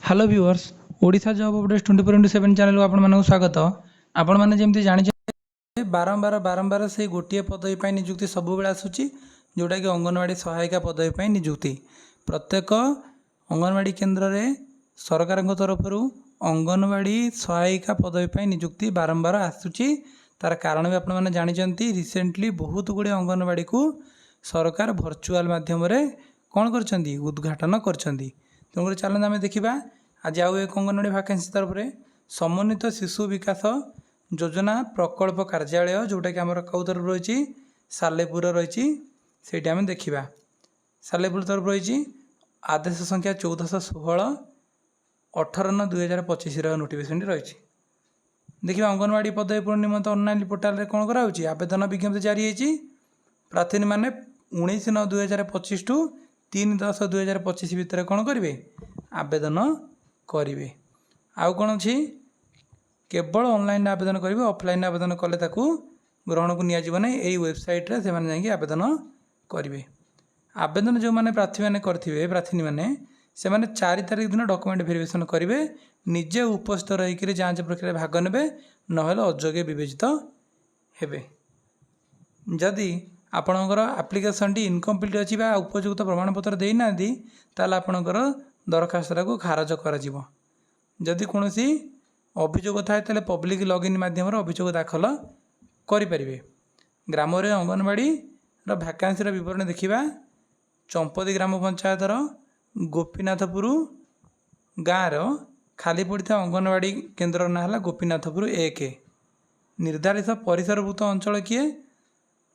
Hello viewers Odisha job updates 24/7 channel को आपण स्वागत। आपण मैंने जमी जानी बारंबार बारंबार से गोटे पदवी पर निजुक्ति सब बेले आसूची जोटा कि अंगनवाड़ी सहायिका पदवी पर निजुक्ति प्रत्येक अंगनवाड़ी केन्द्र में सरकार तरफ अंगनवाड़ी सहायिका पदवी पर निजुक्ति बारंबार आसूची। तार कारण भी आपने जानते रिसेंटली बहुत गुड़े अंगनवाड़ी को सरकार भर्चुआल मध्यम कौन कर उद्घाटन कर तेणुकर चलते आम देखा आज आउ एक अंगनवाड़ी भैकेंसी तरफ से समन्वित शिशु विकास योजना प्रकल्प कार्यालय जोटा कि आम कौ तरफ रही सालेपुर रही से आम देखा सालेपुर तरफ रही आदेश संख्या 1416 18/9/2025 नोटिफिकेशन रही। देखिए अंगनवाड़ी पदवी पूर्ण निमंत्रण ऑनलाइन पोर्टाल रे कौन कराऊँच आवेदन विज्ञप्ति जारी होती प्रार्थी मैंने 19/9/2025 टू 3/10/2025 भितर कौन करेंगे आवेदन करेंगे। आउ कौन अच्छी केवल ऑनलाइन आवेदन करेंगे ऑफलाइन आवेदन कले ग्रहण को नियाजिब नहीं यही वेबसाइट रे से जाकि आवेदन करेंगे। आवेदन जो मैंने प्रार्थी मैंने करेंगे प्रार्थी मैंने से 4 तारीख दिन डॉक्यूमेंट वेरिफिकेशन करेंगे निजे उपस्थित रहीकि जांच प्रक्रिया भाग ने ना अयोग्य विवेचित हेबे। जदि आपणकर आप्लिकेसन टी इनकम्प्लीट अच्छी उपयुक्त प्रमाणपत्र देना ताल आपणकर दरखास्त को खारज कर जदि कौन अभियोग थाए तो पब्लिक लॉगिन माध्यम अभियोग दाखल करें। ग्राम अंगनवाड़ी भैकेंसी विवरण देखा चंपदी ग्राम पंचायतर गोपीनाथपुर गाँव खाली पड़ा अंगनवाड़ी केन्द्र ना है गोपीनाथपुर 1 निर्धारित परिसरभूत अंचल किए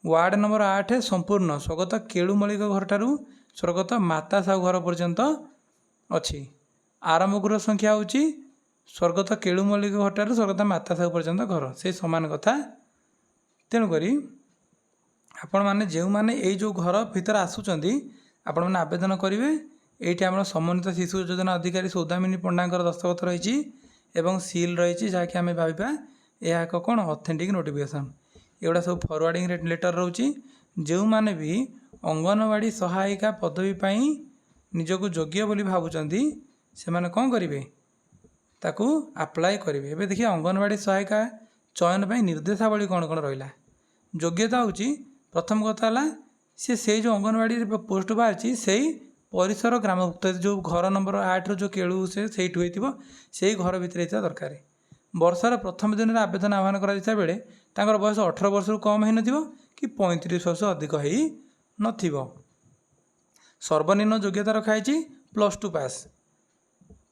वार्ड नंबर 8 संपूर्ण स्वगत केलुमलिक घर ठारू स्वर्गत माता साहू घर पर्यंत अच्छी आरंभ गृह संख्या होची स्वर्गत केलुमलिक घर ठारू स्वर्गत माता साहू पर्यंत घर से समान कथा। तेणुक आपण मैंने जो मैंने ये जो घर भीतर आसुचंदी आपण मैंने आवेदन करेंगे। ये आम समन्वित शिशु योजना अधिकारी सौदामिनी पंडाकर दस्तखत रही एवं सील रही जहाँकि आम भाविबा यह एक कौन ऑथेंटिक नोटिफिकेशन एगुड़ा सब फरवर्डिंग लेटर रोचे जो मैंने भी अंगनवाड़ी सहायिका पदवी पाई निजक योग्य बोली भावुंट से मैंने कौन करेंगे ताकू अप्लाई करेंगे। एबे देखिए अंगनवाड़ी सहायिका चयन पर निर्देशावली कौन कौन रहा योग्यता होची प्रथम कथा सी से जो अंगनवाड़ी पोस्ट बाहरी से परिसर ग्रामभुक्त जो घर नंबर 8 जो केलू से से घर भितर होता दरकार वर्षार प्रथम दिन में आवेदन आह्वान कर बेले बयस 18 वर्ष कम हो कि 35 वर्ष अधिक हो न सर्वनिम्न योग्यता रखाई +2 पास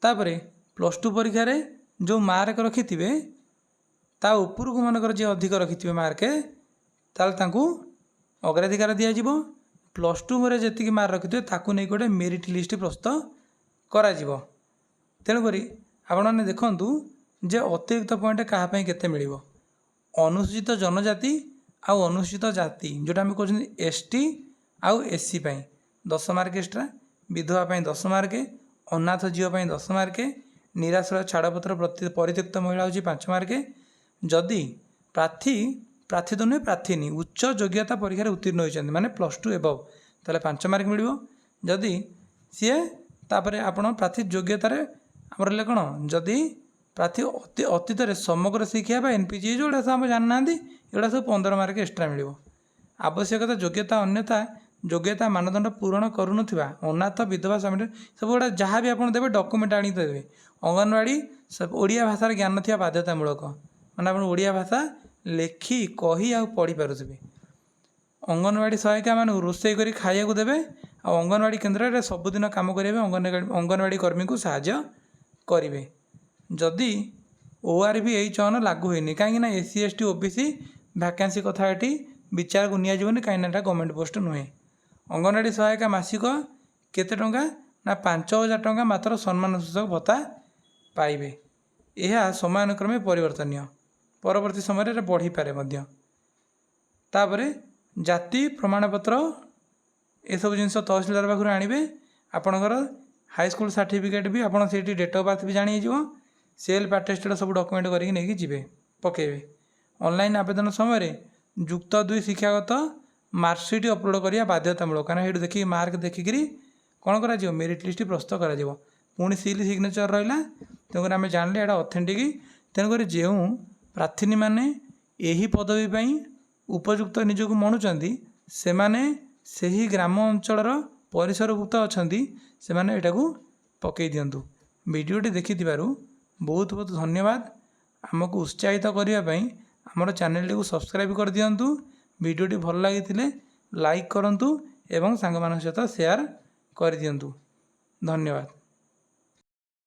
तापर +2 परीक्षा जो मार्क रखि थे ता उपरक मनकर जी अधिक रखि मार्क ताकू अग्राधिकार दिज्व +2 में जी मार्क रखिथे ताकू नहीं गोटे मेरिट लिस्ट प्रस्तुत करा तेणुक आपण देखूँ जे अतिरिक्त पॉइंट क्या केते मिल अनुसूचित जनजाति आउ अनुसूचित जाति जोटा आम कहते एसटी आउ एससी 10 मार्क एक्स्ट्रा विधवा 10 मार्क अनाथ झील 10 मार्क निराश्रय छाड़पत्र परित्यक्त महिला हूँ 5 मार्क जदि प्रार्थी तो नुहे प्रार्थीनी उच्च योग्यता परीक्षा उत्तीर्ण होती माने +2 एबव ताले 5 मार्क मिल जदि सी तापर आपण प्रार्थी योग्यतार आमर कौन जदि प्रार्थी अतीत समग्र शिक्षा एनपीजी जोड़ा सब आम जानना एगुड़ा सब 15 मार्क एक्स्ट्रा मिल आवश्यकता योग्यता अन्यथा योग्यता मानदंड पूरण करूँ अनाथ विधवा स्वामी सब गुड़ा जहाँ भी आप देवे डॉक्यूमेंट आनी देवे अंगनवाड़ी सब ओडिया भाषार ज्ञान थी बाध्यतामूलक मैंने आप ओडिया भाषा लेखि कही आ पढ़ी पारे अंगनवाड़ी सहायिका मान रोषे कर खाया देवे अंगनवाड़ी केन्द्र में सबुदिन कम करेंगे अंगनवाड़ी कर्मी को साहाय्य करेंगे। जदि ओआरबी यही चयन लागू होनी कहीं एससी एसटी ओबीसी भैकेंसी कथा ये विचार को नियाजिबनी कहीं गवर्नमेंट पोस्ट नुहे। अंगनवाड़ी सहायिका मासिक केते टंका ना 5,000 टंका मात्र सम्मान सूचक भत्ता पाइबे। यह समयानुक्रमे परिवर्तनीय परवर्ती समय बढ़ी पारे तापर जाति प्रमाणपत्र ये सब जिन तहसीलदार पाखु आणवे आपणकर हाईस्कूल सर्टिफिकेट भी आपड़ से डेट ऑफ बर्थ भी जानी सेल्फ अटेस्टेड सब डॉक्यूमेंट करके नहीं जी पकेबे। ऑनलाइन आवेदन समय युक्त 2 शिक्षागत मार्कशीट अपलोड करिया बाध्यतामूलक कारण ये देखिए मार्क देखिक कौन कर मेरिट लिस्ट प्रस्तुत कर पुणी सील सिग्नेचर रहा तेणुकर आम जानिले एटा ऑथेंटिक तेणुकर जो प्रार्थी मैंने यही पदवी पर उपयुक्त निजक मणुचंती से माने सही ग्राम अंचल परिसरभुक्त अच्छा से पकई दिंतु। वीडियोटी देखि बहुत बहुत धन्यवाद। आमको उत्साहित करने आमर चैनल को सब्सक्राइब कर दिंतु। वीडियोटी भल लगी लाइक करूँ एवं सांग मान सहित शेयर कर दिंतु। धन्यवाद।